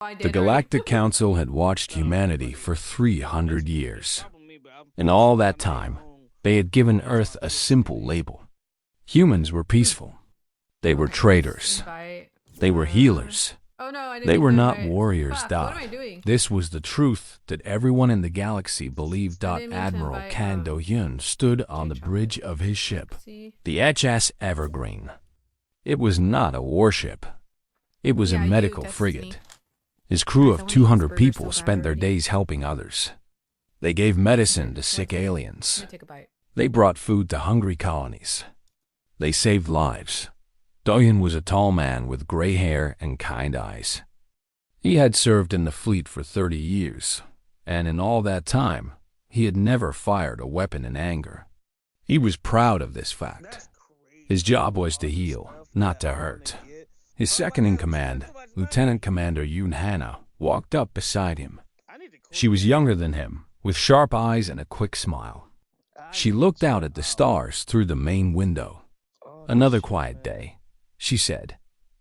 The Galactic Council had watched humanity for 300 years. In all that time, they had given Earth a simple label. Humans were peaceful. They were traders. They were healers. They were not warriors. This was the truth that everyone in the galaxy believed. Admiral Kang Do-hyun stood on the bridge of his ship, the HS Evergreen. It was not a warship. It was a medical frigate. His crew of 200 people spent their days helping others. They gave medicine to sick aliens. They brought food to hungry colonies. They saved lives. Do-hyun was a tall man with gray hair and kind eyes. He had served in the fleet for 30 years, and in all that time, he had never fired a weapon in anger. He was proud of this fact. His job was to heal, not to hurt. His second-in-command, Lieutenant Commander Yoon Hana, walked up beside him. She was younger than him, with sharp eyes and a quick smile. She looked out at the stars through the main window. "Another quiet day," she said.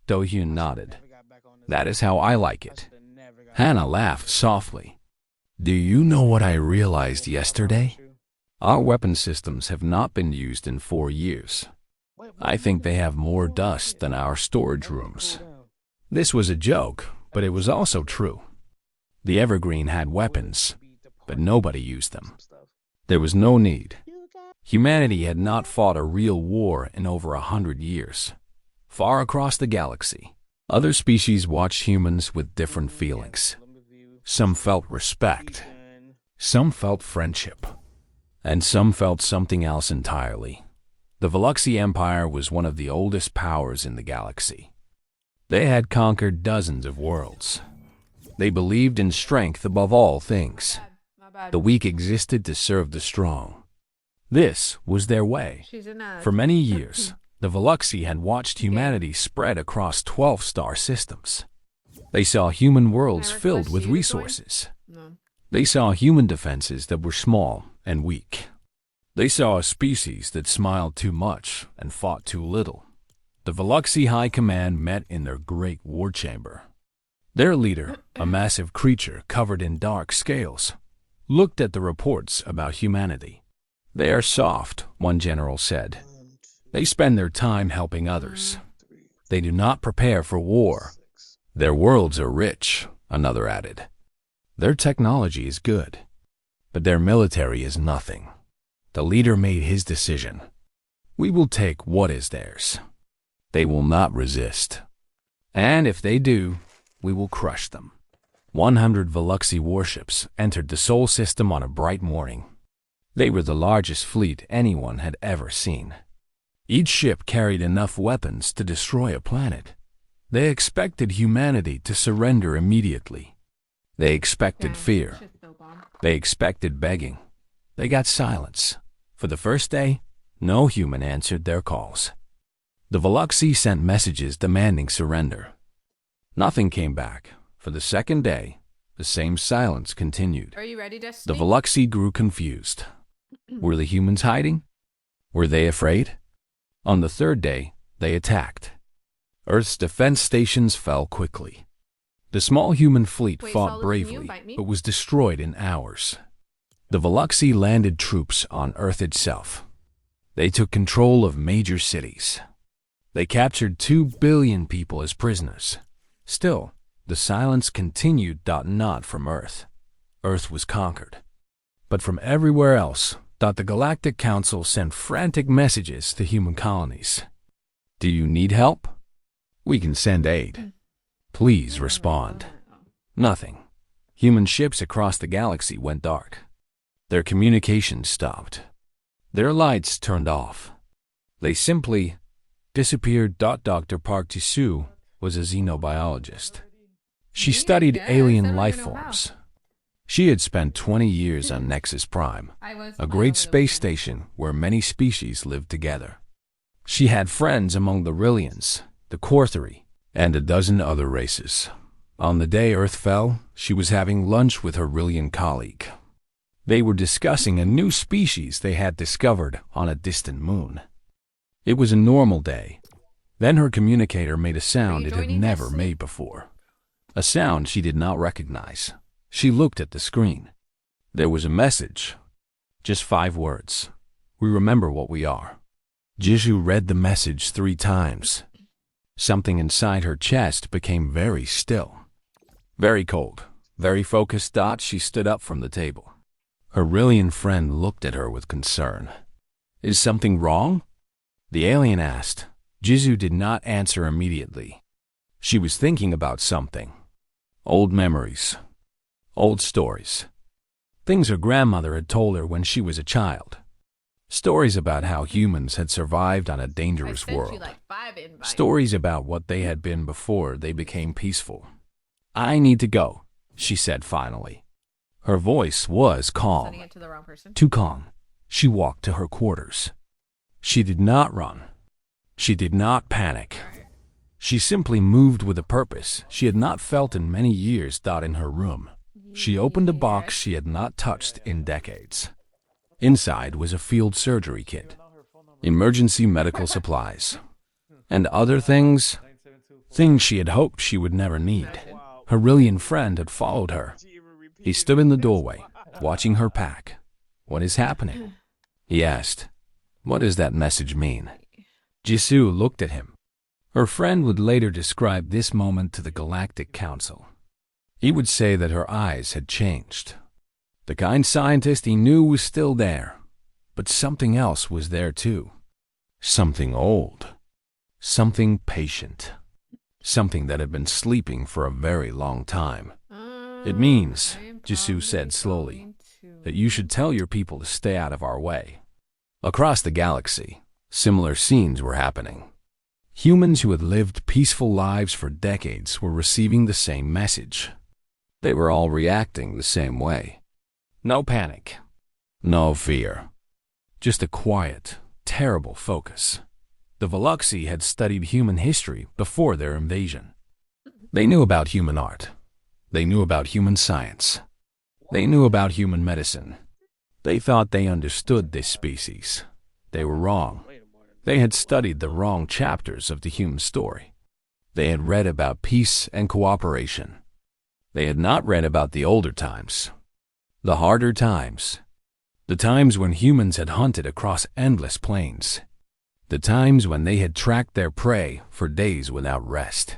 Do-hyun nodded. "That is how I like it." Hannah laughed softly. "Do you know what I realized yesterday? Our weapon systems have not been used in 4 years. I think they have more dust than our storage rooms." This was a joke, but it was also true. The Evergreen had weapons, but nobody used them. There was no need. Humanity had not fought a real war in over 100 years. Far across the galaxy, other species watched humans with different feelings. Some felt respect, some felt friendship, and some felt something else entirely. The Veluxy Empire was one of the oldest powers in the galaxy. They had conquered dozens of worlds. They believed in strength above all things. The weak existed to serve the strong. This was their way. For many years, the Veluxy had watched humanity spread across 12 star systems. They saw human worlds filled with resources. They saw human defenses that were small and weak. They saw a species that smiled too much and fought too little. The Veluxy High Command met in their great war chamber. Their leader, a massive creature covered in dark scales, looked at the reports about humanity. "They are soft," one general said. "They spend their time helping others. They do not prepare for war. Their worlds are rich," another added. "Their technology is good, but their military is nothing." The leader made his decision. "We will take what is theirs. They will not resist. And if they do, we will crush them." 100 Veluxy warships entered the Sol system on a bright morning. They were the largest fleet anyone had ever seen. Each ship carried enough weapons to destroy a planet. They expected humanity to surrender immediately. They expected fear. They expected begging. They got silence. For the first day, no human answered their calls. The Veluxy sent messages demanding surrender. Nothing came back. For the second day, the same silence continued. Are you ready, The Destiny? Veluxy grew confused. Were the humans hiding? Were they afraid? On the third day, they attacked. Earth's defense stations fell quickly. The small human fleet Wait, fought Solid, can you bravely, invite me? but was destroyed in hours. The Veluxy landed troops on Earth itself. They took control of major cities. They captured 2 billion people as prisoners. Still, the silence continued. Not from Earth. Earth was conquered. But from everywhere else, the Galactic Council sent frantic messages to human colonies. "Do you need help? We can send aid. Please respond." Nothing. Human ships across the galaxy went dark. Their communications stopped. Their lights turned off. They simply disappeared. Dr. Park Ji-soo was a xenobiologist. She studied alien life forms. She had spent 20 years on Nexus Prime, a great space station where many species lived together. She had friends among the Rillians, the Quarteri, and a dozen other races. On the day Earth fell, she was having lunch with her Rillian colleague. They were discussing a new species they had discovered on a distant moon. It was a normal day. Then her communicator made a sound it had joining never Destiny? made before. A sound she did not recognize. She looked at the screen. There was a message. Just 5 words. We remember what we are. Jisoo read the message 3 times. Something inside her chest became very still. Very cold, very focused. She stood up from the table. Her Rillian friend looked at her with concern. Is something wrong? The alien asked. Jisoo did not answer immediately. She was thinking about something. Old memories. Old stories. Things her grandmother had told her when she was a child. Stories about how humans had survived on a dangerous world. Stories about what they had been before they became peaceful. I need to go, she said finally. Her voice was calm. Too calm. She walked to her quarters. She did not run. She did not panic. She simply moved with a purpose she had not felt in many years. In her room, she opened a box she had not touched in decades. Inside was a field surgery kit, emergency medical supplies, and other things she had hoped she would never need. Her Rillian friend had followed her. He stood in the doorway, watching her pack. What is happening? He asked. What does that message mean? Jisoo looked at him. Her friend would later describe this moment to the Galactic Council. He would say that her eyes had changed. The kind scientist he knew was still there, but something else was there too. Something old. Something patient. Something that had been sleeping for a very long time. It means, Jisoo said slowly, that you should tell your people to stay out of our way. Across the galaxy, similar scenes were happening. Humans who had lived peaceful lives for decades were receiving the same message. They were all reacting the same way. No panic. No fear. Just a quiet, terrible focus. The Veluxi had studied human history before their invasion. They knew about human art. They knew about human science. They knew about human medicine. They thought they understood this species. They were wrong. They had studied the wrong chapters of the human story. They had read about peace and cooperation. They had not read about the older times. The harder times. The times when humans had hunted across endless plains. The times when they had tracked their prey for days without rest.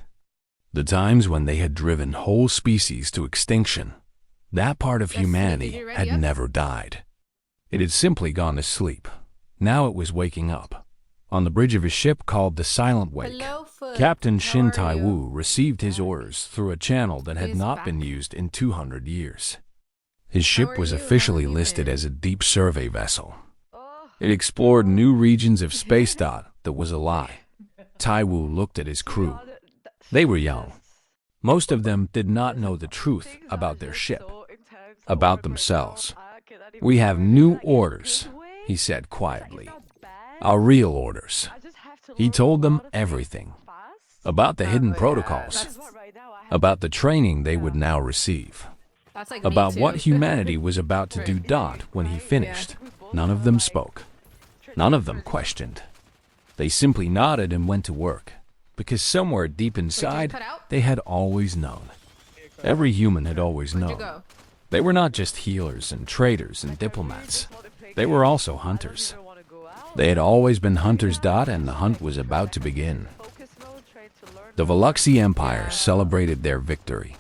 The times when they had driven whole species to extinction. That part of humanity had never died. It had simply gone to sleep. Now it was waking up. On the bridge of a ship called the Silent Wake, Captain Shin Tai-woo received his orders through a channel that had not been used in 200 years. His ship was officially listed as a deep survey vessel. It explored new regions of space. That was a lie. Tai-woo looked at his crew. They were young. Most of them did not know the truth about their ship, about themselves. We have new orders, he said quietly. Our real orders. He told them everything. About the hidden protocols. About the training they would now receive. About what humanity was about to do. When he finished, none of them spoke. None of them questioned. They simply nodded and went to work, because somewhere deep inside, they had always known. Every human had always known. They were not just healers and traders and diplomats. They were also hunters. They had always been hunters. And the hunt was about to begin. The Veluxi Empire celebrated their victory.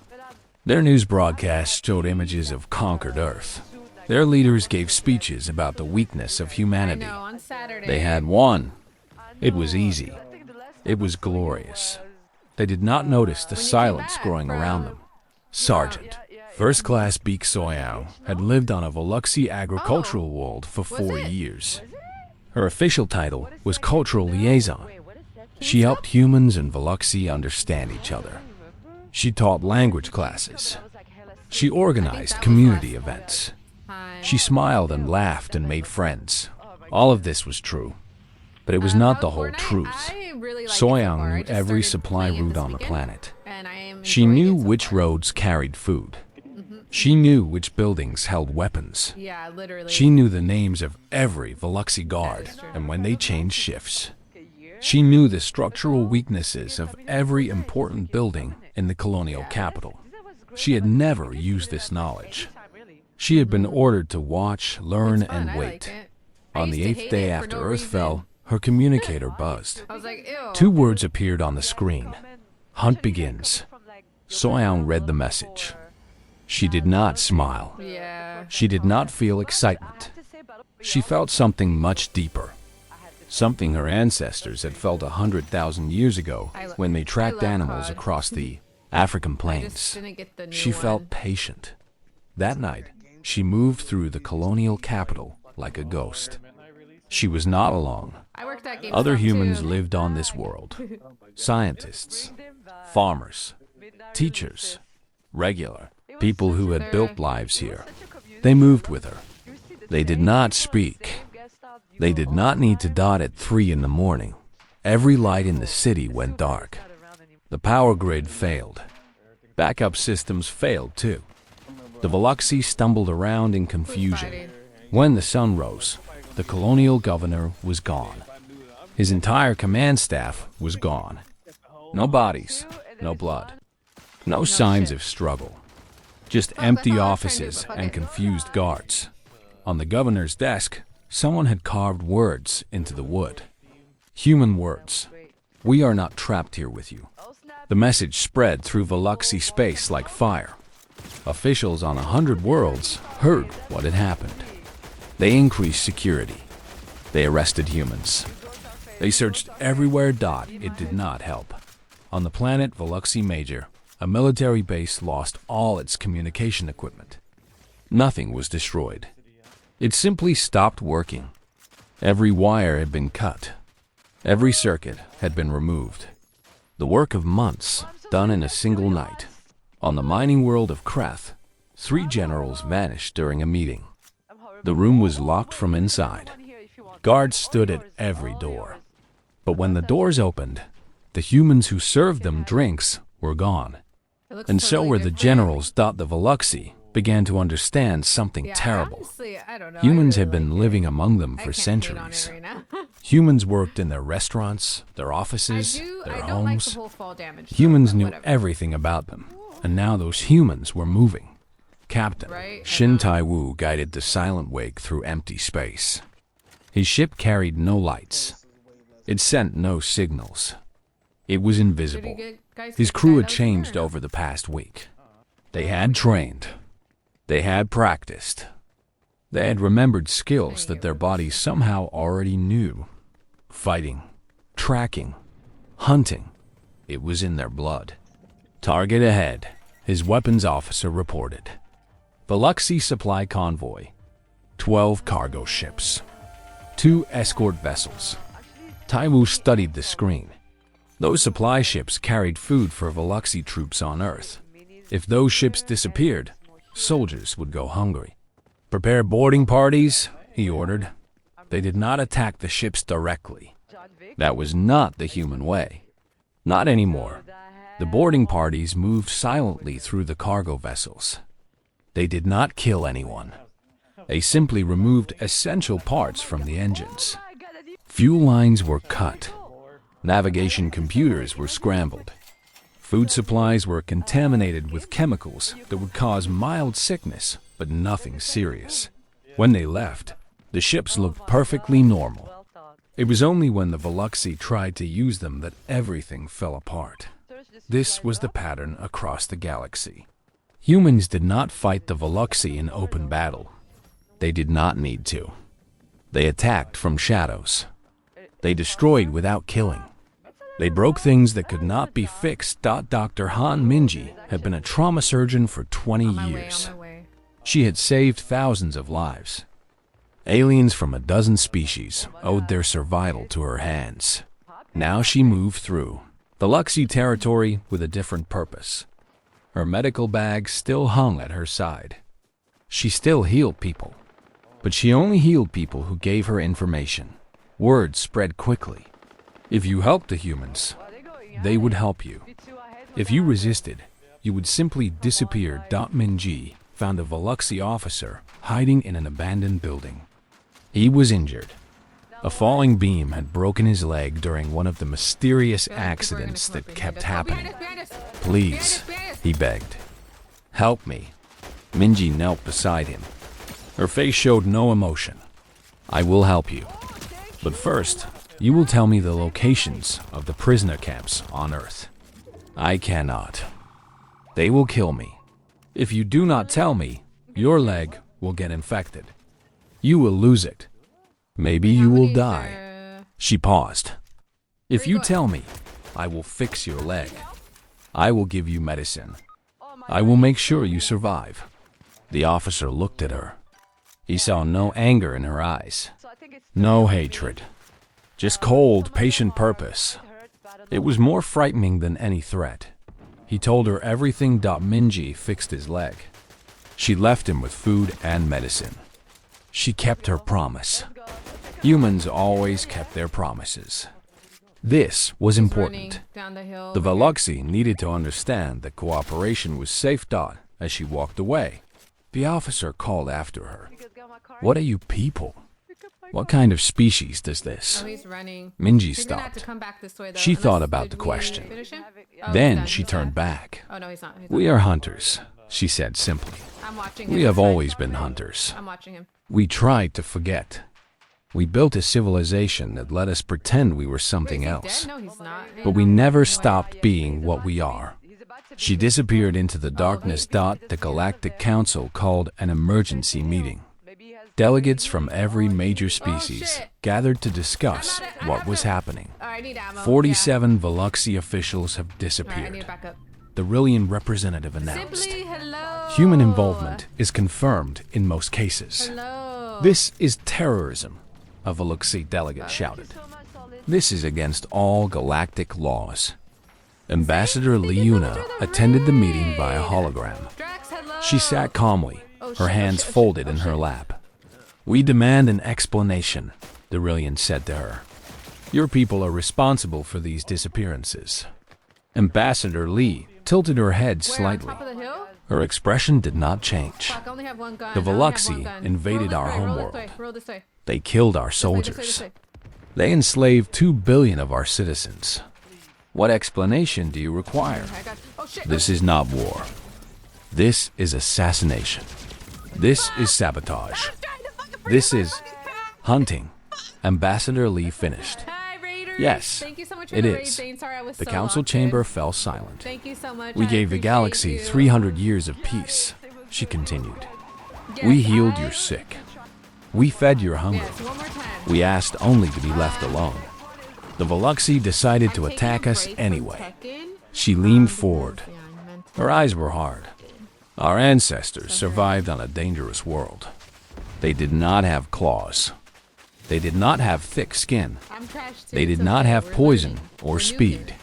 Their news broadcasts showed images of conquered Earth. Their leaders gave speeches about the weakness of humanity. They had won. It was easy. It was glorious. They did not notice the silence growing around them. Sergeant, First Class Beek Soyoung, had lived on a Veluxi agricultural world for 4 years. Her official title was Cultural Liaison. She helped humans and Veluxi understand each other. She taught language classes. She organized community events. She smiled and laughed and made friends. All of this was true. But it was not the whole truth. Soyoung knew every supply route on the planet. She knew which roads carried food. She knew which buildings held weapons. She knew the names of every Veluxi guard and when they changed shifts. She knew the structural weaknesses of every important building in the colonial capital. She had never used this knowledge. She had been ordered to watch, learn, and wait. On the 8th day after Earth fell, her communicator buzzed. Two words appeared on the screen. Hunt begins. Soyoung read the message. She did not smile. She did not feel excitement. She felt something much deeper. Something her ancestors had felt 100,000 years ago when they tracked animals across the African plains. She felt patient. That night, she moved through the colonial capital like a ghost. She was not alone. Other humans lived on this world. Scientists, farmers, teachers, regular people who had built lives here. They moved with her. They did not speak. They did not need to dot at 3 in the morning. Every light in the city went dark. The power grid failed. Backup systems failed too. The Veluxi stumbled around in confusion. When the sun rose, the colonial governor was gone. His entire command staff was gone. No bodies, no blood, no signs of struggle. Just empty offices and confused guards. On the governor's desk, someone had carved words into the wood. Human words. We are not trapped here with you. The message spread through Veluxi space like fire. Officials on 100 worlds heard what had happened. They increased security. They arrested humans. They searched everywhere. It did not help. On the planet Veluxi Major, a military base lost all its communication equipment. Nothing was destroyed. It simply stopped working. Every wire had been cut. Every circuit had been removed. The work of months, done in a single night. On the mining world of Krath, 3 generals vanished during a meeting. The room was locked from inside. Guards stood at every door. But when the doors opened, the humans who served them drinks were gone. And so were the generals. The Veluxi began to understand something terrible. Honestly, I don't know. Humans had been living among them for centuries. Humans worked in their restaurants, their offices, their homes. Humans knew everything about them, and now those humans were moving. Captain Shin Tai-woo guided the silent wake through empty space. His ship carried no lights. It sent no signals. It was invisible. His crew had changed over the past week. They had trained. They had practiced. They had remembered skills that their bodies somehow already knew. Fighting, tracking, hunting. It was in their blood. Target ahead, his weapons officer reported. Veluxi supply convoy. 12 cargo ships. 2 escort vessels. Tai-woo studied the screen. Those supply ships carried food for Veluxi troops on Earth. If those ships disappeared, soldiers would go hungry. Prepare boarding parties, he ordered. They did not attack the ships directly. That was not the human way. Not anymore. The boarding parties moved silently through the cargo vessels. They did not kill anyone. They simply removed essential parts from the engines. Fuel lines were cut. Navigation computers were scrambled. Food supplies were contaminated with chemicals that would cause mild sickness, but nothing serious. When they left, the ships looked perfectly normal. It was only when the Veluxi tried to use them that everything fell apart. This was the pattern across the galaxy. Humans did not fight the Veluxi in open battle. They did not need to. They attacked from shadows. They destroyed without killing. They broke things that could not be fixed. Dr. Han Minji had been a trauma surgeon for 20 years. She had saved thousands of lives. Aliens from a dozen species owed their survival to her hands. Now she moved through Veluxi territory with a different purpose. Her medical bag still hung at her side. She still healed people, but she only healed people who gave her information. Word spread quickly. If you helped the humans, they would help you. If you resisted, you would simply disappear. Minji found a Veluxi officer hiding in an abandoned building. He was injured. A falling beam had broken his leg during one of the mysterious accidents that kept happening. "Please," he begged. "Help me." Minji knelt beside him. Her face showed no emotion. "I will help you. But first, you will tell me the locations of the prisoner camps on Earth." "I cannot. They will kill me. If you do not tell me, your leg will get infected. You will lose it. Maybe you will die." She paused. "If you tell me, I will fix your leg. I will give you medicine. I will make sure you survive." The officer looked at her. He saw no anger in her eyes, no hatred, just cold, patient purpose. It was more frightening than any threat. He told her everything. Minji fixed his leg. She left him with food and medicine. She kept her promise. Humans always kept their promises. This was important. The Veluxi needed to understand that cooperation was safe. As she walked away, the officer called after her. "What are you people? What kind of species does this?" Minji stopped. She thought about the question. Then she turned back. "We are hunters," she said simply. "We have always been hunters. We tried to forget. We built a civilization that let us pretend we were something else. But we never stopped being what we are." She disappeared into the darkness. The Galactic Council called an emergency meeting. Delegates from every major species gathered to discuss what was happening. 47 Veluxi officials have disappeared. The Rillian representative announced. "Human involvement is confirmed in most cases." "This is terrorism," a Veluxi delegate shouted. "This is against all galactic laws." Ambassador Leuna attended the meeting via hologram. She sat calmly, her hands folded in her lap. "We demand an explanation," the Rillian said to her. "Your people are responsible for these disappearances." Ambassador Lee tilted her head slightly. Her expression did not change. "The Veluxi invaded our homeworld. They killed our soldiers. They enslaved 2 billion of our citizens. What explanation do you require? This is not war. This is assassination. This is sabotage. This is hunting." Ambassador Lee finished. "Yes, it is." The council chamber fell silent. "We gave the galaxy 300 years of peace," she continued. "We healed your sick. We fed your hunger. We asked only to be left alone. The Veluxi decided to attack us anyway." She leaned forward. Her eyes were hard. "Our ancestors survived on a dangerous world. They did not have claws. They did not have thick skin. They did not have poison or speed.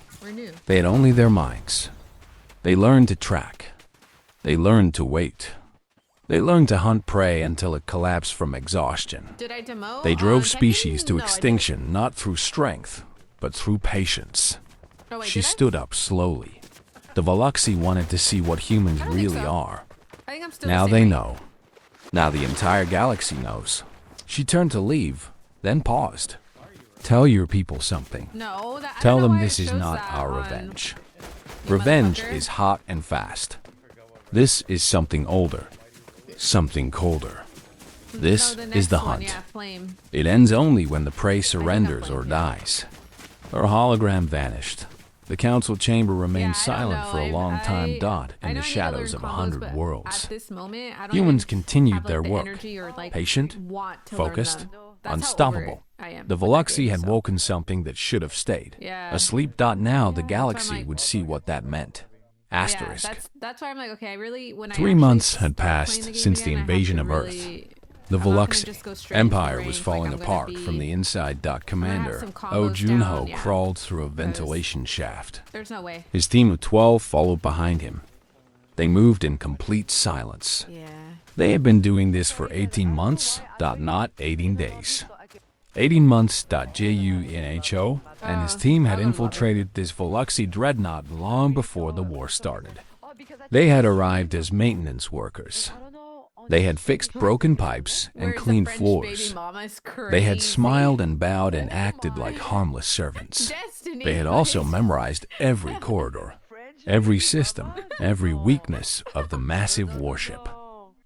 They had only their minds. They learned to track. They learned to wait. They learned to hunt prey until it collapsed from exhaustion. They drove species to extinction not through strength, but through patience." She stood up slowly. The Veluxi wanted to see what humans really are. Now they know. Now the entire galaxy knows. She turned to leave, then paused. "Tell your people something. Tell them this is not our revenge. Revenge is hot and fast. This is something older, something colder. This is the hunt. It ends only when the prey surrenders or dies." Her hologram vanished. The council chamber remained silent for a long time. In the shadows of 100 worlds. Humans continued their work, patient, focused, unstoppable. The Veluxi had woken something that should have stayed asleep. Now the galaxy would see what that meant. Asterisk. That's why I'm like, okay, I really, when 3 months had passed since the invasion of Earth. The Veluxi Empire was falling apart from the inside. Commander Oh Junho crawled through a ventilation shaft. There's no way. His team of 12 followed behind him. They moved in complete silence. They had been doing this for 18 months, not 18 days. 18 months. Junho and his team had infiltrated this Veluxi dreadnought long before the war started. They had arrived as maintenance workers. They had fixed broken pipes and Where's the cleaned French floors. baby mama is They had crazy. smiled and bowed and acted like harmless servants. Destiny. They had also memorized every corridor, every system, every weakness of the massive warship.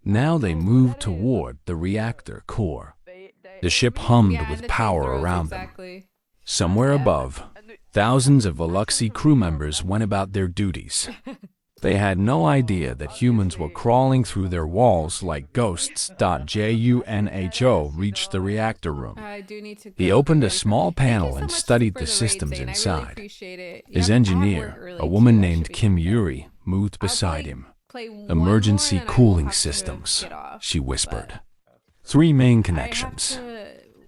Now they moved toward the reactor core. The ship hummed Yeah, with the power flamethrowers, around them. exactly. Somewhere above, thousands of Veluxi crew members went about their duties. They had no idea that humans were crawling through their walls like ghosts. Junho reached the reactor room. I do need to He go opened a really small quick. Thank you panel so and much studied for the raid, systems Zane. I really inside. appreciate it. You His have engineer, artwork early a woman too, that named should be Kim good. Yuri, moved I'll beside probably him. play one more Emergency and then I will cooling have to systems, get off, she but whispered. 3 main I have connections. to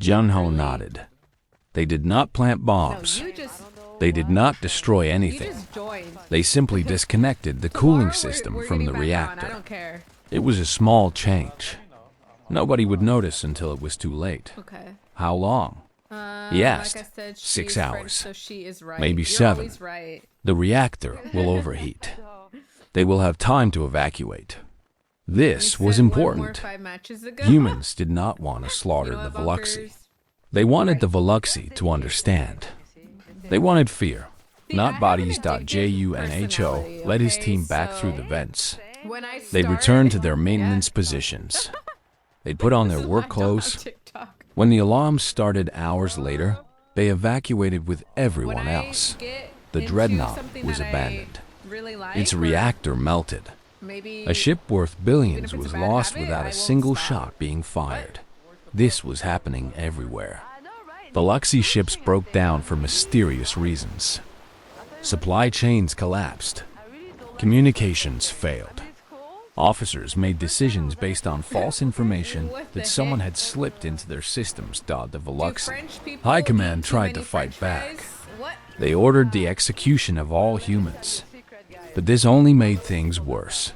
Junho really- nodded. They did not plant bombs. No, you just They did not destroy you anything. just joined. They simply disconnected the Tomorrow cooling we're system from getting the back on. I reactor. don't care. It was a small change. Nobody would notice until it was too late. Okay. How long? He Like asked. I said, 6 she's French, hours. so she is right. Maybe You're 7. always right. The reactor will overheat. They will have time to evacuate. This You was said one more important. 5 matches ago. Humans did not want to slaughter You know the what, Veluxi. bunkers? They wanted the Veluxi to understand. They wanted fear, See, I not have bodies. an addictive Junho personality, led his okay? team back So through the vents. When I They start, returned to their maintenance yeah. positions. They'd put on This their is why work I don't have clothes. TikTok. When the alarm started hours later, they evacuated with everyone When I else. get The into dreadnought something was that I abandoned. really like, Its or reactor melted. maybe A ship worth billions if it's a was bad lost habit, without I a won't single stop. shot being fired. This was happening everywhere. Veluxi ships broke down for mysterious reasons. Supply chains collapsed. Communications failed. Officers made decisions based on false information What the that someone heck? had slipped into their systems. The Do Veluxi French people High eat Command too tried many to fight French back. fries? What? They ordered the execution of all humans. But this only made things worse.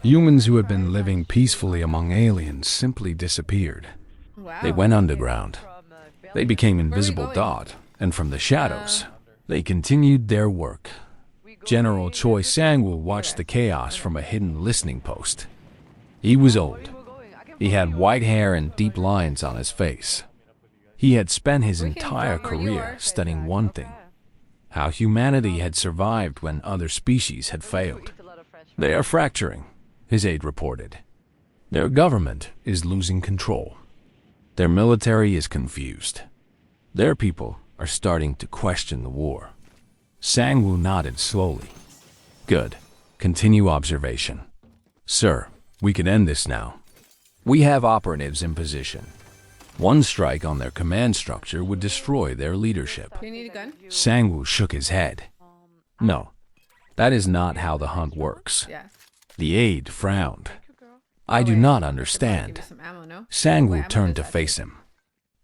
Humans who had been living peacefully among aliens simply disappeared. Wow. They went underground. They became invisible going? dot, and from the shadows, they continued their work. General Choi Sang-woo watched the chaos from a hidden listening post. He was old. He had white hair and deep lines on his face. He had spent his We can entire go where you career are. studying one thing: how humanity had survived when other species had failed. They are fracturing, his aide reported. Their government is losing control. Their military is confused. Their people are starting to question the war. Sang-woo nodded slowly. Good. Continue observation. Sir, we can end this now. We have operatives in position. One strike on their command structure would destroy their leadership. Do you need a gun? Sang-woo shook his head. No, that is not how the hunt works. Yeah. The aide frowned. I Oh, do wait. not Give understand. me some ammo, no? Sang-woo Wait, ammo turned to does that face him.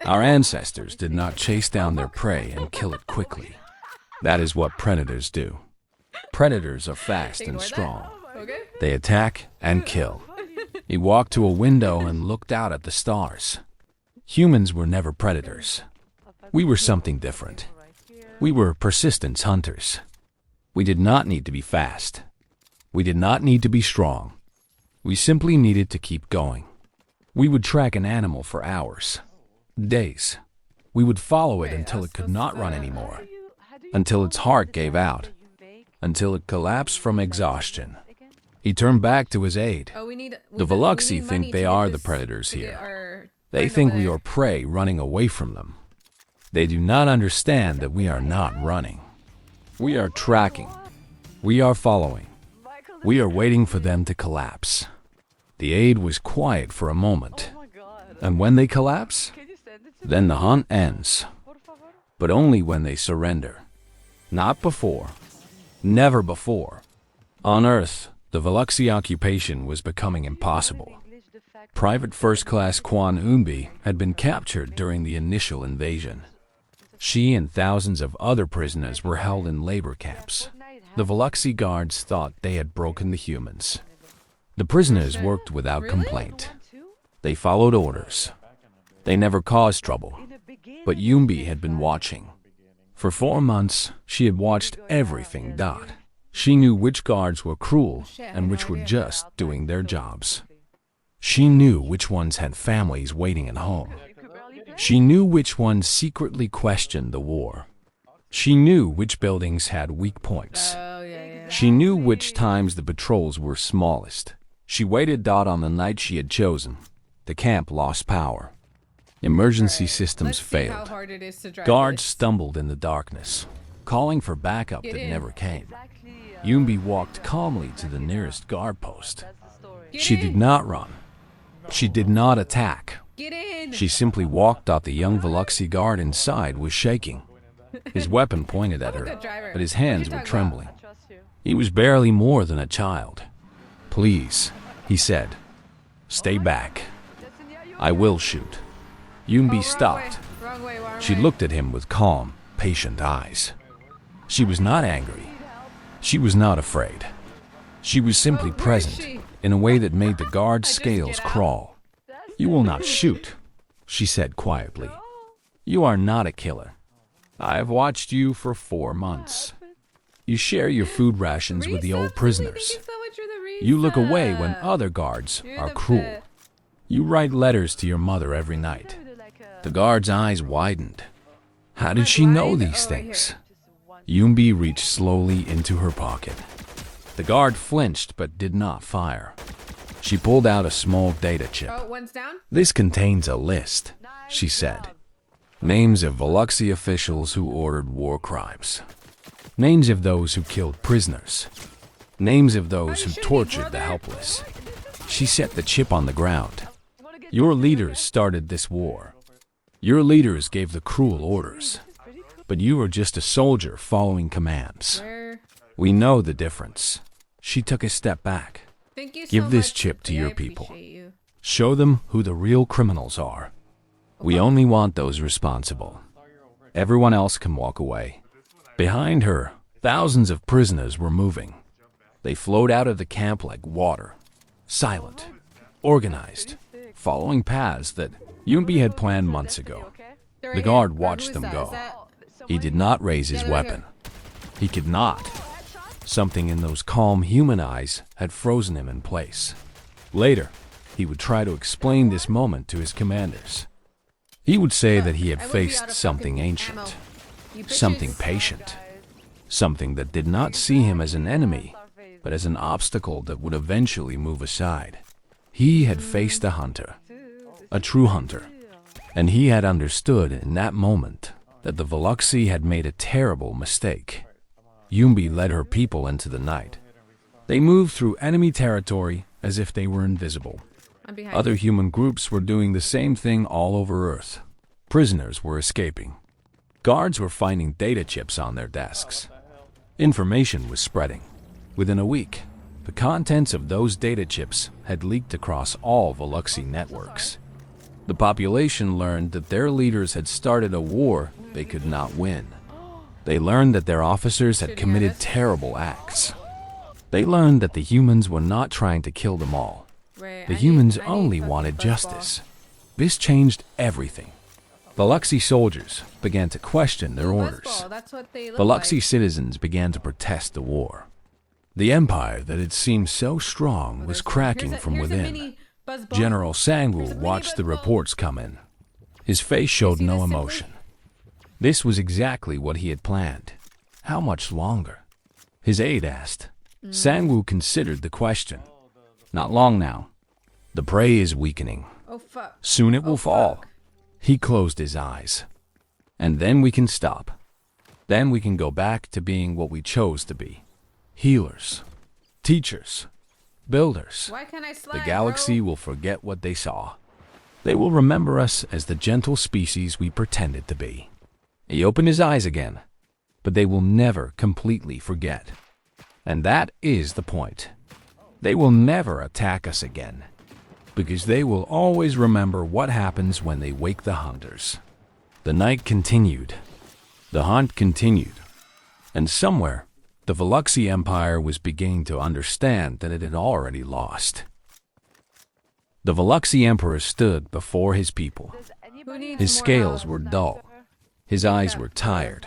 Our ancestors did not chase down their prey and kill it quickly. That is what predators do. Predators are fast and Ignore that. strong. Okay. They attack and kill. He walked to a window and looked out at the stars. Humans were never predators. We were something different. We were persistence hunters. We did not need to be fast. We did not need to be strong. We simply needed to keep going. We would track an animal for hours, days. We would follow it Wait, until I it could was not supposed run to- anymore, until its heart gave out, until it collapsed from exhaustion. He turned back to his aide. Oh, we need. The we Veluxi need think money they to are get the this- predators to get here. our They friend think over we there. are prey running away from them. They do not understand that we are not running. We are tracking. We are following. We are waiting for them to collapse. The aide was quiet for a moment. And when they collapse, then the hunt ends. But only when they surrender. Not before. Never before. On Earth, the Veluxi occupation was becoming impossible. Private First Class Kwan Eunbi had been captured during the initial invasion. She and thousands of other prisoners were held in labor camps. The Veluxi guards thought they had broken the humans. The prisoners worked without Really? complaint. They followed orders. They never caused trouble. But Eunbi had been watching. For 4 months, she had watched everything dot. She knew which guards were cruel and which were just doing their jobs. She knew which ones had families waiting at home. She knew which ones secretly questioned the war. She knew which buildings had weak points. Oh, yeah. She knew which times the patrols were smallest. She waited on the night she had chosen. The camp lost power. Emergency systems Let's see how failed. hard it is to drive Guards this. stumbled in the darkness, calling for backup Get that in. never came. Yumbi walked calmly to the nearest guard post. Get She in. did not run. She did not attack. Get in. She simply walked out. The young Veluxi guard inside was shaking. His weapon pointed at her, Good driver. but his What are you hands were talking trembling. about? He was barely more than a child. "Please," he said. "Stay back. I will shoot." Yumbi stopped. Wrong way. She looked at him with calm, patient eyes. She was not angry. She was not afraid. She was simply where is present she? in a way that made the guard's just scales get out. crawl. "You will not shoot," she said quietly. "You are not a killer. I have watched you for 4 months. You share your food rations with the old prisoners. You look away when other guards are cruel. You write letters to your mother every night." The guard's eyes widened. How did she know these things? Yumbi reached slowly into her pocket. The guard flinched but did not fire. She pulled out a small data chip. Oh, one's down. "This contains a list," she said. "Names of Veluxi officials who ordered war crimes. Names of those who killed prisoners. Names of those who tortured the helpless." She set the chip on the ground. "Your leaders started this war. Your leaders gave the cruel orders. But you are just a soldier following commands. Where? We know the difference." She took a step back. Thank you so "Give this much, chip to Sophie. your I people. appreciate you. Show them who the real criminals are. We only want those responsible. Everyone else can walk away." Behind her, thousands of prisoners were moving. They flowed out of the camp like water, silent, organized, following paths that Yumbi had planned months ago. They're The right guard here. watched Who is them that? go. Is that- He did not raise his Yeah, they're weapon. He could not. Something in those calm human eyes had frozen him in place. Later, he would try to explain this moment to his commanders. He would say that he had I would be out faced of something fucking ancient, ammo. You something bitches. patient, something that did not see him as an enemy, but as an obstacle that would eventually move aside. He had faced a hunter, a true hunter, and he had understood in that moment that the Veluxi had made a terrible mistake. Yumbi led her people into the night. They moved through enemy territory as if they were invisible. I'm behind. Other human groups were doing the same thing all over Earth. Prisoners were escaping. Guards were finding data chips on their desks. Information was spreading. Within a week, the contents of those data chips had leaked across all Veluxi networks. The population learned that their leaders had started a war they could not win. They learned that their officers had committed terrible acts. They learned that the humans were not trying to kill them all. Wait, The I humans need only fucking wanted buzzball. justice. This changed everything. Veluxi soldiers began to question their orders. Buzzball, that's what they look Veluxi like. citizens began to protest the war. The empire that had seemed so strong was cracking from Here's a within. mini buzzball. General Sangwoo Here's a mini watched the buzzball. reports come in. His face showed see no this simply? emotion. This was exactly what he had planned. How much longer? His aide asked. Sangwoo considered the question. Not long now. The prey is weakening. Oh fuck. Soon it will Oh, fall. fuck. He closed his eyes. And then we can stop. Then we can go back to being what we chose to be. Healers. Teachers. Builders. Why can't I slide, The galaxy bro? will forget what they saw. They will remember us as the gentle species we pretended to be. He opened his eyes again, but they will never completely forget. And that is the point. They will never attack us again, because they will always remember what happens when they wake the hunters. The night continued. The hunt continued. And somewhere, the Veluxi Empire was beginning to understand that it had already lost. The Veluxi Emperor stood before his people. Who needs His more scales help? were dull. His eyes were tired.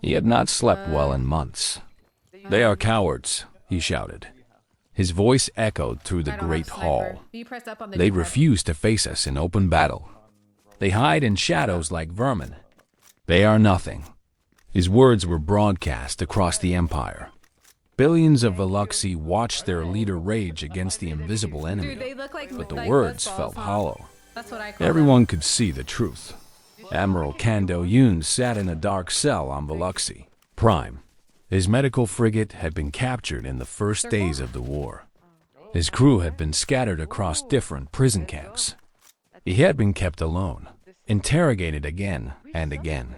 He had not slept well in months. "They are cowards," he shouted. His voice echoed through the I don't have great sniper. hall. You press up on the They D-pad. refuse to face us in open battle. They hide in shadows like vermin. They are nothing. His words were broadcast across the empire. Billions of Veluxi watched their leader rage against the invisible Dude, enemy, they look like but the like words buzzballs, felt huh? hollow. That's what I call Everyone could see the truth. Admiral Kando Yoon sat in a dark cell on Veluxi Prime. His medical frigate had been captured in the first days of the war. His crew had been scattered across different prison camps. He had been kept alone, interrogated again and again.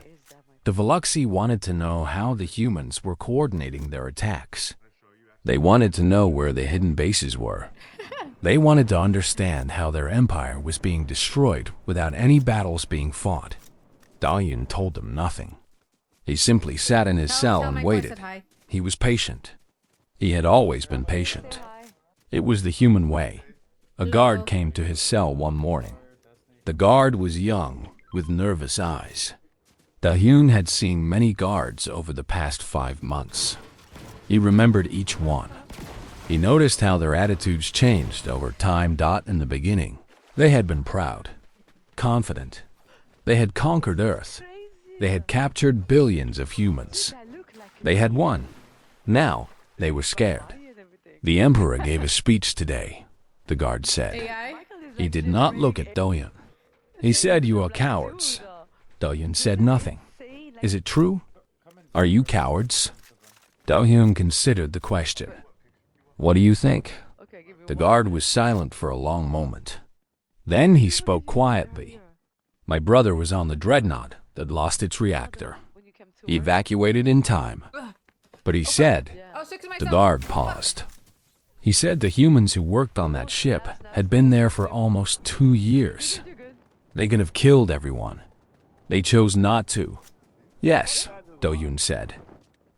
The Veluxi wanted to know how the humans were coordinating their attacks. They wanted to know where the hidden bases were. They wanted to understand how their empire was being destroyed without any battles being fought. Dalian told them nothing. He simply sat in his cell and waited. He was patient. He had always been patient. It was the human way. A guard came to his cell one morning. The guard was young, with nervous eyes. Dahyun had seen many guards over the past 5 months. He remembered each one. He noticed how their attitudes changed over time. In the beginning, they had been proud, confident. They had conquered Earth. They had captured billions of humans. They had won. Now, they were scared. The Emperor gave a speech today, the guard said. AI? He did not look at Dohyun. He said, "You are cowards." Dohyun said nothing. "Is it true? Are you cowards?" Dohyun considered the question. "What do you think?" The guard was silent for a long moment. Then he spoke quietly. "My brother was on the dreadnought that lost its reactor. He evacuated in time." But he said, Oh, stick to the myself. guard paused. He said the humans who worked on that ship had been there for almost 2 years. They could have killed everyone. They chose not to. "Yes," Dohyun said.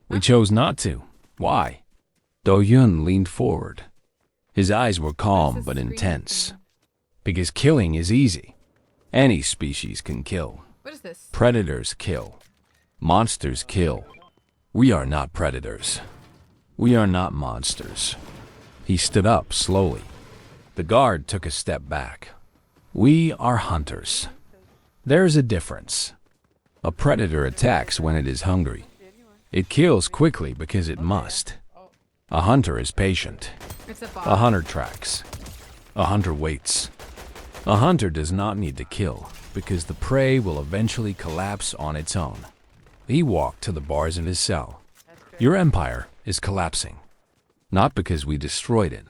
"We chose not to. Why?" Dohyun leaned forward. His eyes were calm but intense. "Because killing is easy. Any species can kill. What is this? Predators kill. Monsters kill. We are not predators. We are not monsters." He stood up slowly. The guard took a step back. "We are hunters. There's a difference. A predator attacks when it is hungry. It kills quickly because it must. A hunter is patient. It's a A bot. hunter tracks. A hunter waits. A hunter does not need to kill because the prey will eventually collapse on its own." He walked to the bars in his cell. "Your empire is collapsing. Not because we destroyed it.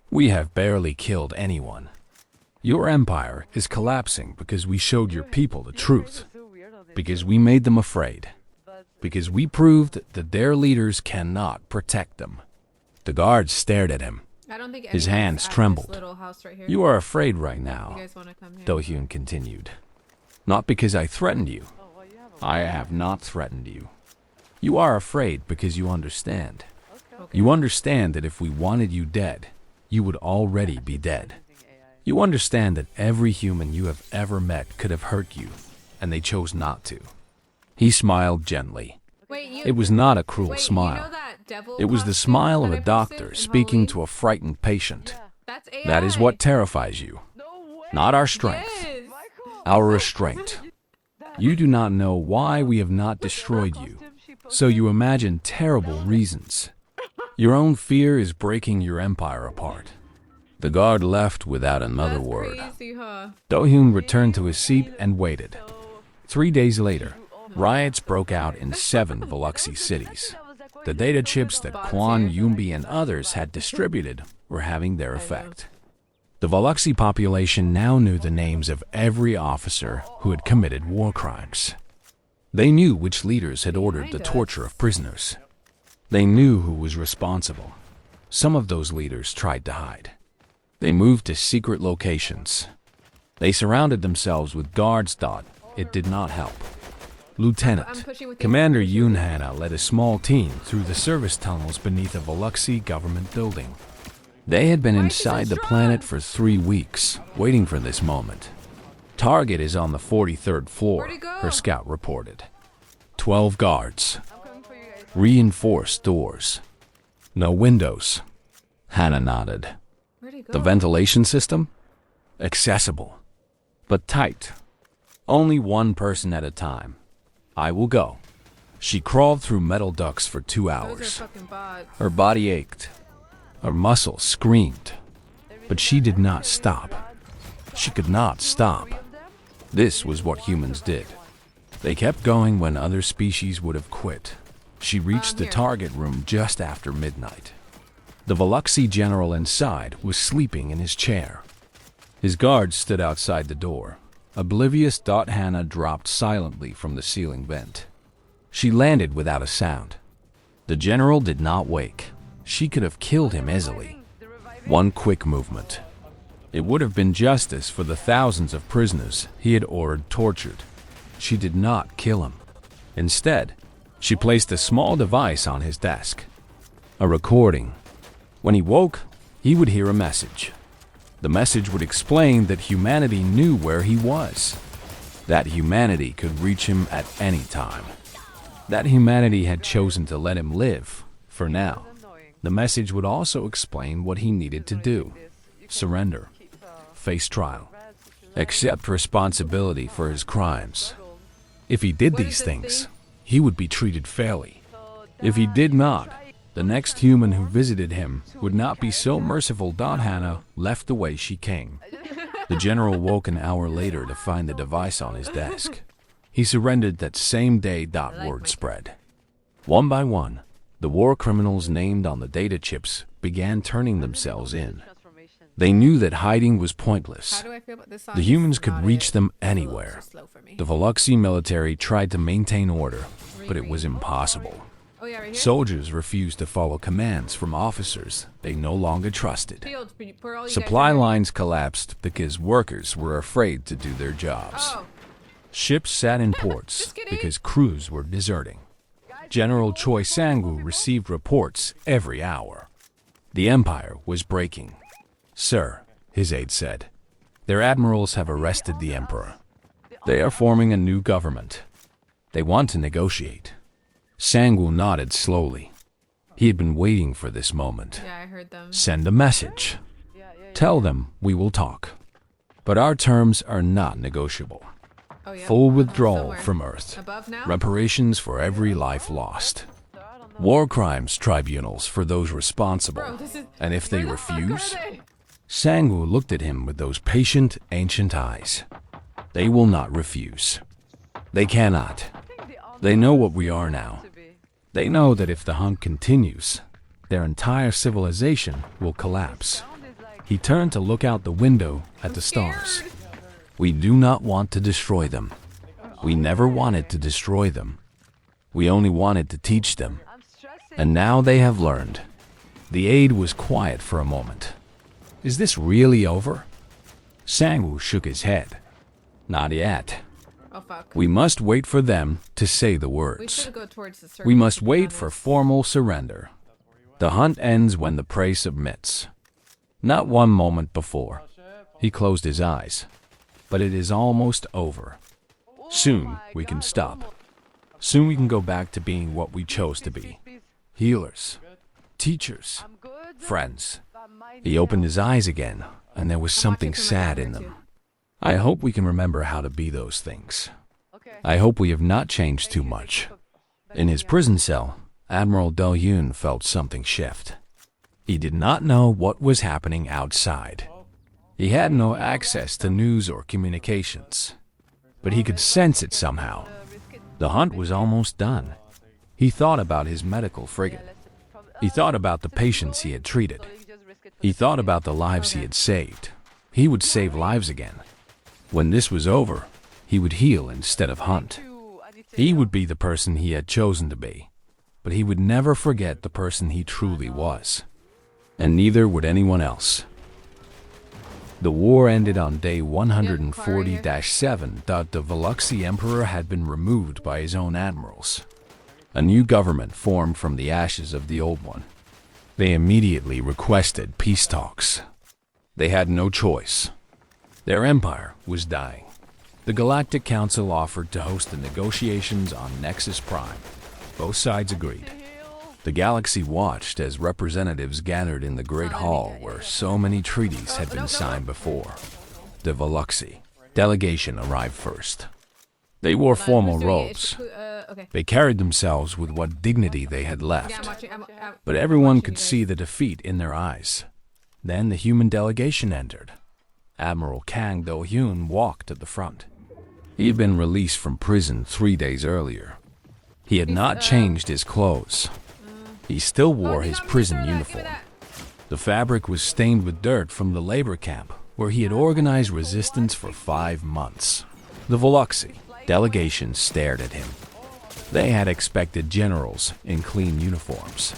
We have barely killed anyone. Your empire is collapsing because we showed your people the truth. Because we made them afraid. Because we proved that their leaders cannot protect them." The guards stared at him. I don't think His anyone's hands at this trembled. little house right here. "You are afraid right now," You guys want to come here? Dohyun continued. "Not because I threatened you. I have not threatened you. You are afraid because you understand. You understand that if we wanted you dead, you would already be dead. You understand that every human you have ever met could have hurt you, and they chose not to." He smiled gently. Wait, you. It was not a cruel wait, smile. You know that devil It was the costume smile of that a I doctor posted in speaking to Halloween? a frightened patient. That's AI. That is what terrifies you. Not our strength, Yes. our restraint. You do not know why we have not destroyed you, so you imagine terrible reasons. Your own fear is breaking your empire apart. The guard left without another That's word. crazy, huh? Dohyun returned to his seat and waited. 3 days later, riots broke out in 7 Veluxi cities. The data chips that Quan, Yumbi, and others had distributed were having their effect. The Veluxi population now knew the names of every officer who had committed war crimes. They knew which leaders had ordered the torture of prisoners. They knew who was responsible. Some of those leaders tried to hide. They moved to secret locations. They surrounded themselves with guards. It did not help. I'm Lieutenant pushing with you. Commander Yoon Hana led a small team through the service tunnels beneath a Veluxi government building. They had been Why is she so inside the strong? planet for 3 weeks, waiting for this moment. "Target is on the 43rd floor," Where'd it go? her scout reported. 12 guards. Reinforced doors. No windows. Hannah nodded. Where'd he go? The ventilation system? Accessible, but tight. Only one person at a time. I will go. She crawled through metal ducts for 2 Those are hours. fucking bots. Her body ached. Her muscles screamed. But she did not stop. She could not stop. This was what humans did. They kept going when other species would have quit. She reached the Here. target room just after midnight. The Veluxi general inside was sleeping in his chair. His guards stood outside the door. Oblivious. Hannah dropped silently from the ceiling vent. She landed without a sound. The general did not wake. She could have killed him easily. One quick movement. It would have been justice for the thousands of prisoners he had ordered tortured. She did not kill him. Instead, she placed a small device on his desk. A recording. When he woke, he would hear a message. The message would explain that humanity knew where he was. That humanity could reach him at any time. That humanity had chosen to let him live, for now. The message would also explain what he needed to do. Surrender. Face trial. Accept responsibility for his crimes. If he did these things, he would be treated fairly. If he did not, the next human who visited him would not be so merciful. Hannah left the way she came. The general woke an hour later to find the device on his desk. He surrendered that same day. Word spread. One by one, the war criminals named on the data chips began turning themselves in. They knew that hiding was pointless. How do I feel about this song? The humans It's could not reach it. them It's anywhere. too slow for me. The Veluxi military tried to maintain order, but it was impossible. Oh yeah, right here. Soldiers refused to follow commands from officers they no longer trusted. Field for all you Supply guys are- lines collapsed because workers were afraid to do their jobs. Oh, Ships sat in ports Just kidding. because crews were deserting. General Choi Sang-woo received reports every hour. The empire was breaking. Sir, his aide said, their admirals have arrested the emperor. They are forming a new government. They want to negotiate. Sang-woo nodded slowly. He had been waiting for this moment. yeah, I heard them. Send a message. Tell them we will talk. But our terms are not negotiable. Oh yeah. Full withdrawal Somewhere. from Earth. Above now. Reparations for every life lost. War crimes tribunals for those responsible. Bro, this is. And if they Where the fuck are refuse, they? Sang-woo looked at him with those patient, ancient eyes. They will not refuse. They cannot. They know what we are now. They know that if the hunt continues, their entire civilization will collapse. He turned to look out the window at the stars. Scared. We do not want to destroy them. We never wanted to destroy them. We only wanted to teach them. And now they have learned. The aide was quiet for a moment. Is this really over? Sang-woo shook his head. Not yet. Oh fuck. We must wait for them to say the We words. should go towards the circle. We must to be wait for honest. formal surrender. The hunt ends when the prey submits. Not one moment before. He closed his eyes. But it is almost over. Soon we can stop. Soon we can go back to being what we chose to be. Healers. Teachers. Friends. He opened his eyes again, and there was something sad in them. I hope we can remember how to be those things. I hope we have not changed too much. In his prison cell, Admiral Del-Yun felt something shift. He did not know what was happening outside. He had no access to news or communications, but he could sense it somehow. The hunt was almost done. He thought about his medical frigate. He thought about the patients he had treated. He thought about the lives he had saved. He would save lives again. When this was over, he would heal instead of hunt. He would be the person he had chosen to be, but he would never forget the person he truly was. And neither would anyone else. The war ended on day 140-7. The Veluxi Emperor had been removed by his own admirals. A new government formed from the ashes of the old one. They immediately requested peace talks. They had no choice. Their empire was dying. The Galactic Council offered to host the negotiations on Nexus Prime. Both sides agreed. The The galaxy watched as representatives gathered in the Great Hall where so many treaties had been signed before. The Veluxy delegation arrived first. They wore formal robes. They carried themselves with what dignity they had left. But everyone could see the defeat in their eyes. Then the human delegation entered. Admiral Kang Do-hyun walked at the front. He had been released from prison 3 days earlier. He had not changed his clothes. He still wore his prison uniform. The fabric was stained with dirt from the labor camp, where he had organized resistance for 5 months. The Veluxy delegation stared at him. They had expected generals in clean uniforms.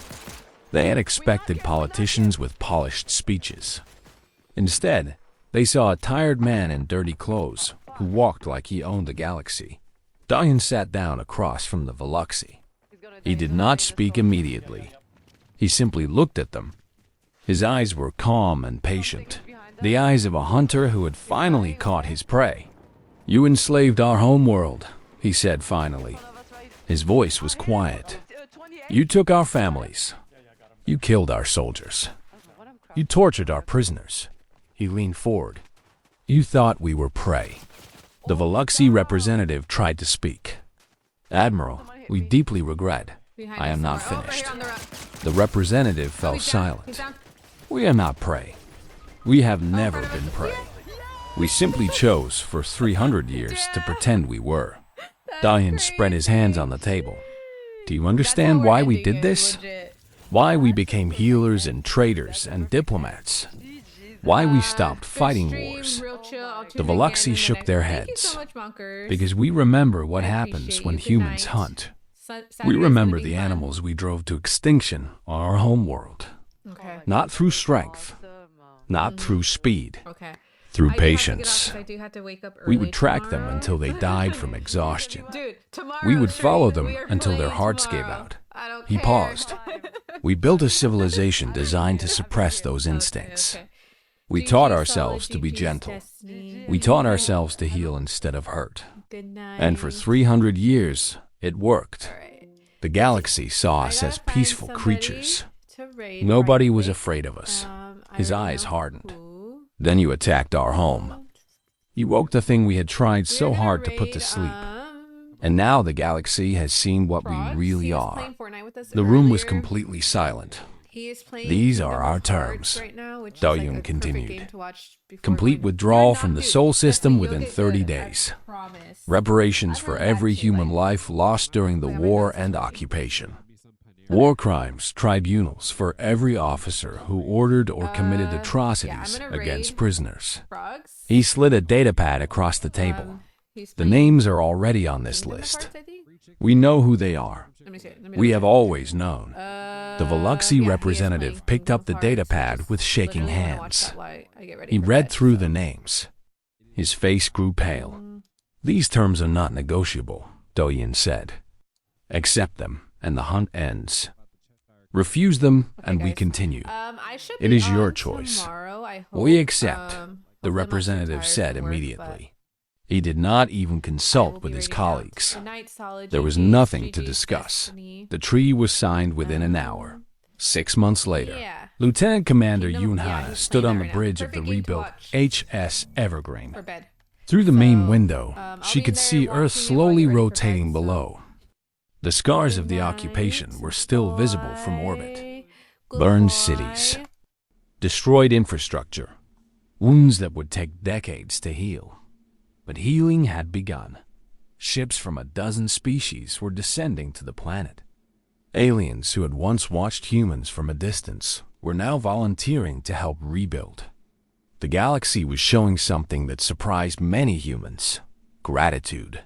They had expected politicians with polished speeches. Instead, they saw a tired man in dirty clothes who walked like he owned the galaxy. Do-hyun sat down across from the Veluxy. He did not speak immediately. He simply looked at them. His eyes were calm and patient, the eyes of a hunter who had finally caught his prey. "You enslaved our homeworld," he said finally. His voice was quiet. "You took our families. You killed our soldiers. You tortured our prisoners." He leaned forward. "You thought we were prey." The Veluxy representative tried to speak. "Admiral, we deeply regret. I am not finished." The representative fell silent. "We are not prey. We have never been prey. We simply chose for 300 years to pretend we were." Do-hyun spread his hands on the table. "Do you understand why we did this? Why we became healers and traders and diplomats? Why we stopped fighting wars?" The Veluxy shook their heads. "Because we remember what happens when humans hunt. We remember the animals we drove to extinction on our homeworld. Not through strength, not through speed, through patience. We would track them until they died from exhaustion. We would follow them until their hearts gave out." He paused. "We built a civilization designed to suppress those instincts. We taught ourselves to be gentle. We taught ourselves to heal instead of hurt. And for 300 years, it worked. The galaxy saw us as peaceful creatures. Nobody was afraid of us." His eyes hardened. "Then you attacked our home. You woke the thing we had tried so hard to put to sleep. And now the galaxy has seen what we really are." The room was completely silent. "These are our terms," Do-hyun continued. "Complete withdrawal from the Sol system within 30 days. Reparations for every human life lost during the war and occupation. War crimes tribunals for every officer who ordered or committed atrocities against prisoners." He slid a datapad across the table. "The names are already on this list. We know who they are. We have always known." The Veluxy representative picked up the datapad with shaking hands. He read through the names. His face grew pale. "These terms are not negotiable," Do-hyun said. "Accept them, and the hunt ends. Refuse them, and we continue. It is your choice." "We accept," the representative said immediately. He did not even consult with his colleagues. There was nothing to discuss. The treaty was signed within an hour. 6 months later, Lieutenant Commander Yoon Ha stood on the bridge of the rebuilt HS Evergreen. Through the main window, she could see Earth slowly rotating below. The scars of the occupation were still visible from orbit. Burned cities, destroyed infrastructure, wounds that would take decades to heal. But healing had begun. Ships from a dozen species were descending to the planet. Aliens who had once watched humans from a distance were now volunteering to help rebuild. The galaxy was showing something that surprised many humans: gratitude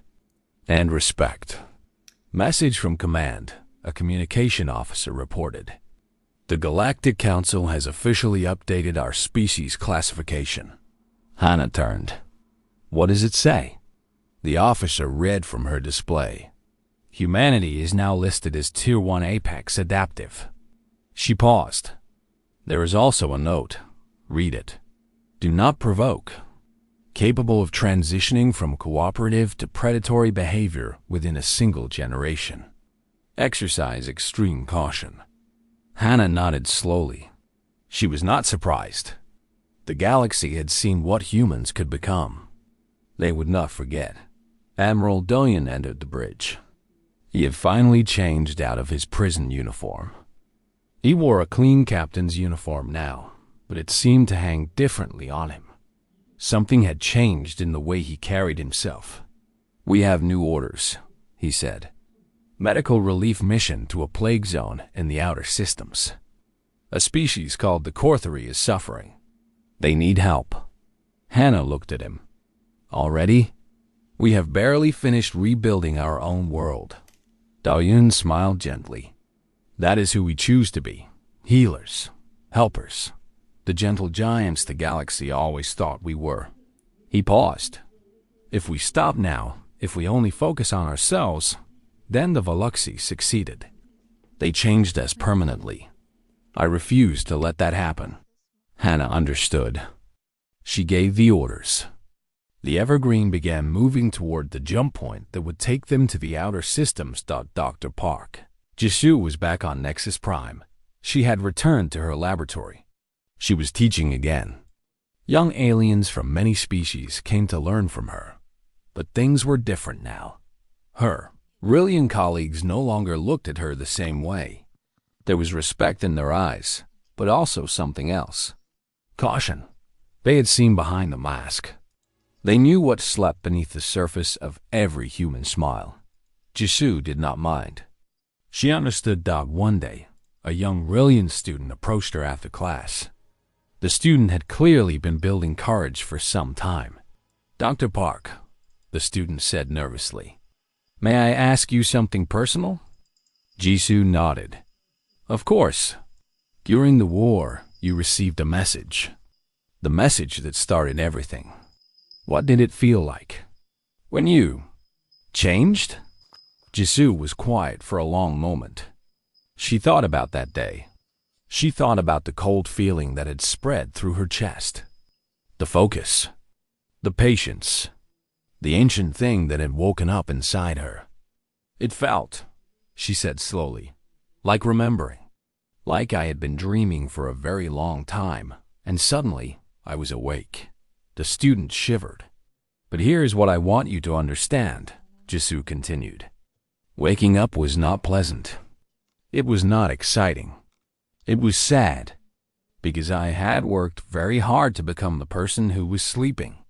and respect. "Message from Command," a communication officer reported. "The Galactic Council has officially updated our species classification." Hannah turned. "What does it say?" The officer read from her display. "Humanity is now listed as Tier 1 Apex Adaptive." She paused. "There is also a note. Read it. Do not provoke. Capable of transitioning from cooperative to predatory behavior within a single generation. Exercise extreme caution. Hannah nodded slowly. She was not surprised. The galaxy had seen what humans could become. They would not forget. Admiral Doyen entered the bridge. He had finally changed out of his prison uniform. He wore a clean captain's uniform now, but it seemed to hang differently on him. Something had changed in the way he carried himself. "We have new orders," he said. "Medical relief mission to a plague zone in the outer systems. A species called the Corthery is suffering. They need help." Hannah looked at him. "Already? We have barely finished rebuilding our own world." Doyen smiled gently. "That is who we choose to be. Healers. Helpers. The gentle giants the galaxy always thought we were." He paused. "If we stop now, if we only focus on ourselves, then the Veluxi succeeded. They changed us permanently. I refuse to let that happen." Hannah understood. She gave the orders. The Evergreen began moving toward the jump point that would take them to the outer systems. Dr. Park. Jisoo was back on Nexus Prime. She had returned to her laboratory. She was teaching again. Young aliens from many species came to learn from her. But things were different now. Her Rillian colleagues no longer looked at her the same way. There was respect in their eyes, but also something else. Caution. They had seen behind the mask. They knew what slept beneath the surface of every human smile. Jisoo did not mind. She understood. One day, a young Rillian student approached her after class. The student had clearly been building courage for some time. "Dr. Park," the student said nervously, "may I ask you something personal?" Jisoo nodded. "Of course. During the war, you received a message. The message that started everything. What did it feel like when you changed?" Jisoo was quiet for a long moment. She thought about that day. She thought about the cold feeling that had spread through her chest. The focus. The patience. The ancient thing that had woken up inside her. "It felt," she said slowly, "like remembering. Like I had been dreaming for a very long time, and suddenly I was awake." The student shivered. "But here's what I want you to understand," Jisoo continued. "Waking up was not pleasant. It was not exciting. It was sad, because I had worked very hard to become the person who was sleeping.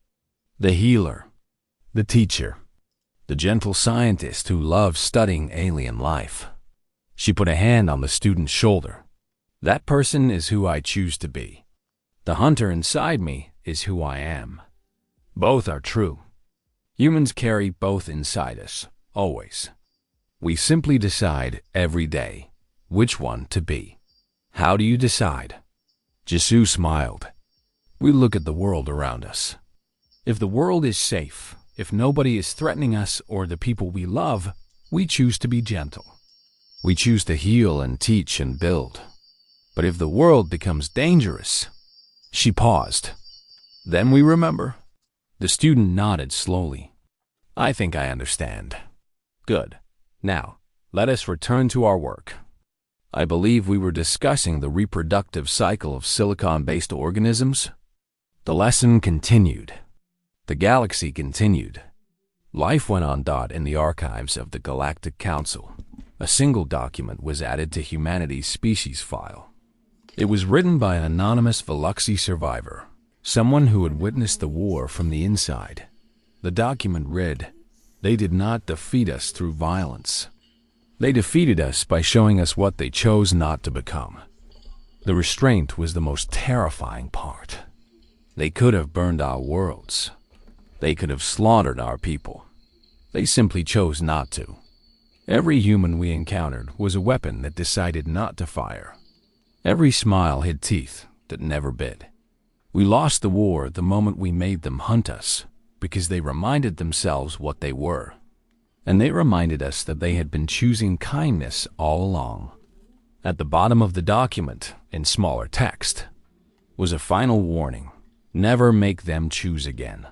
The healer, the teacher, the gentle scientist who loved studying alien life." She put a hand on the student's shoulder. "That person is who I choose to be. The hunter inside me is who I am. Both are true. Humans carry both inside us, always. We simply decide every day which one to be." "How do you decide?" Jisoo smiled. "We look at the world around us. If the world is safe, if nobody is threatening us or the people we love, we choose to be gentle. We choose to heal and teach and build. But if the world becomes dangerous..." She paused. "Then we remember." The student nodded slowly. "I think I understand." "Good. Now, let us return to our work. I believe we were discussing the reproductive cycle of silicon-based organisms." The lesson continued. The galaxy continued. Life went on. In the archives of the Galactic Council, a single document was added to humanity's species file. It was written by an anonymous Veluxi survivor, someone who had witnessed the war from the inside. The document read, "They did not defeat us through violence. They defeated us by showing us what they chose not to become." The restraint was the most terrifying part. They could have burned our worlds. They could have slaughtered our people. They simply chose not to. Every human we encountered was a weapon that decided not to fire. Every smile had teeth that never bit. We lost the war the moment we made them hunt us, because they reminded themselves what they were. And they reminded us that they had been choosing kindness all along. At the bottom of the document, in smaller text, was a final warning: never make them choose again.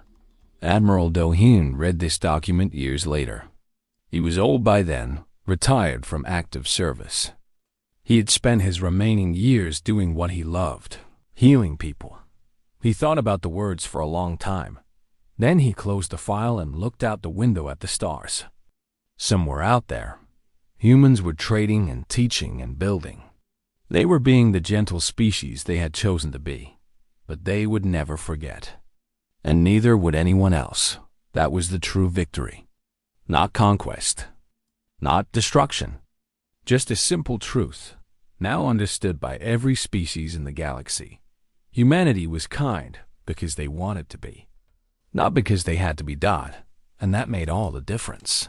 Admiral Doyen read this document years later. He was old by then, retired from active service. He had spent his remaining years doing what he loved, healing people. He thought about the words for a long time. Then he closed the file and looked out the window at the stars. Somewhere out there, humans were trading and teaching and building. They were being the gentle species they had chosen to be, but they would never forget. And neither would anyone else. That was the true victory. Not conquest. Not destruction. Just a simple truth, now understood by every species in the galaxy. Humanity was kind because they wanted to be, not because they had to be. And that made all the difference.